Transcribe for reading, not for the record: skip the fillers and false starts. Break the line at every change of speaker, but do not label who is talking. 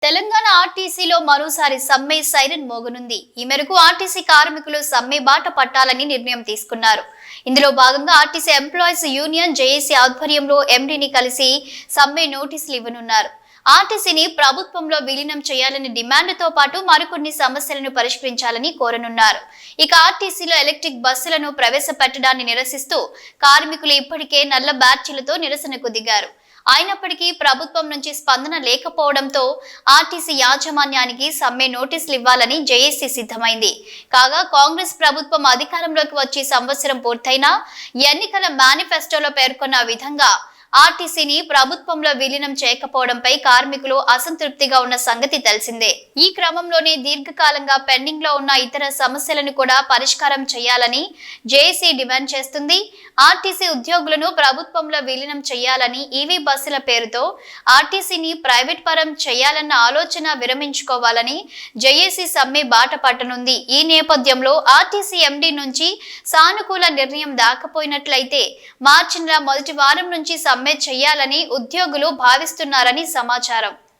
తెలంగాణ ఆర్టీసీలో మరోసారి సమ్మె సైరన్ మోగనుంది. ఈ మేరకు ఆర్టీసీ కార్మికులు సమ్మె బాట పట్టాలని నిర్ణయం తీసుకున్నారు. ఇందులో భాగంగా ఆర్టీసీ ఎంప్లాయీస్ యూనియన్ జేఏసీ ఆధ్వర్యంలో ఎండీని కలిసి సమ్మె నోటీసులు ఇవ్వనున్నారు. ఆర్టీసీని ప్రభుత్వంలో విలీనం చేయాలని డిమాండ్తో పాటు మరికొన్ని సమస్యలను పరిష్కరించాలని కోరనున్నారు. ఇక ఆర్టీసీలో ఎలక్ట్రిక్ బస్సులను ప్రవేశపెట్టడాన్ని నిరసిస్తూ కార్మికులు ఇప్పటికే నల్ల బ్యాడ్జీలతో నిరసనకు దిగారు. అయినప్పటికీ ప్రభుత్వం నుంచి స్పందన లేకపోవడంతో ఆర్టీసీ యాజమాన్యానికి సమ్మె నోటీసులు ఇవ్వాలని జేఏసీ సిద్ధమైంది. కాగా కాంగ్రెస్ ప్రభుత్వం అధికారంలోకి వచ్చి సంవత్సరం పూర్తయినా ఎన్నికల మేనిఫెస్టోలో పేర్కొన్న విధంగా ఆర్టీసీని ప్రభుత్వంలో విలీనం చేయకపోవడంపై కార్మికులు అసంతృప్తిగా ఉన్న సంగతి తెలిసిందే. ఈ క్రమంలోనే దీర్ఘకాలంగా పెండింగ్ లో ఉన్న ఇతర సమస్యలను కూడా పరిష్కారం చేయాలని జేఏసీ డిమాండ్ చేస్తుంది. ఆర్టీసీ ఉద్యోగులను ప్రభుత్వంలో విలీనం చేయాలని, ఈవీ బస్సుల పేరుతో ఆర్టీసీని ప్రైవేట్ పరం చేయాలన్న ఆలోచన విరమించుకోవాలని జేఏసీ సమ్మె బాట పట్టనుంది. ఈ నేపథ్యంలో ఆర్టీసీ ఎండీ నుంచి సానుకూల నిర్ణయం దాకపోయినట్లయితే మార్చి నెల మొదటి వారం నుంచి సమ్మె చేయాలని ఉద్యోగులు భావిస్తున్నారని సమాచారం.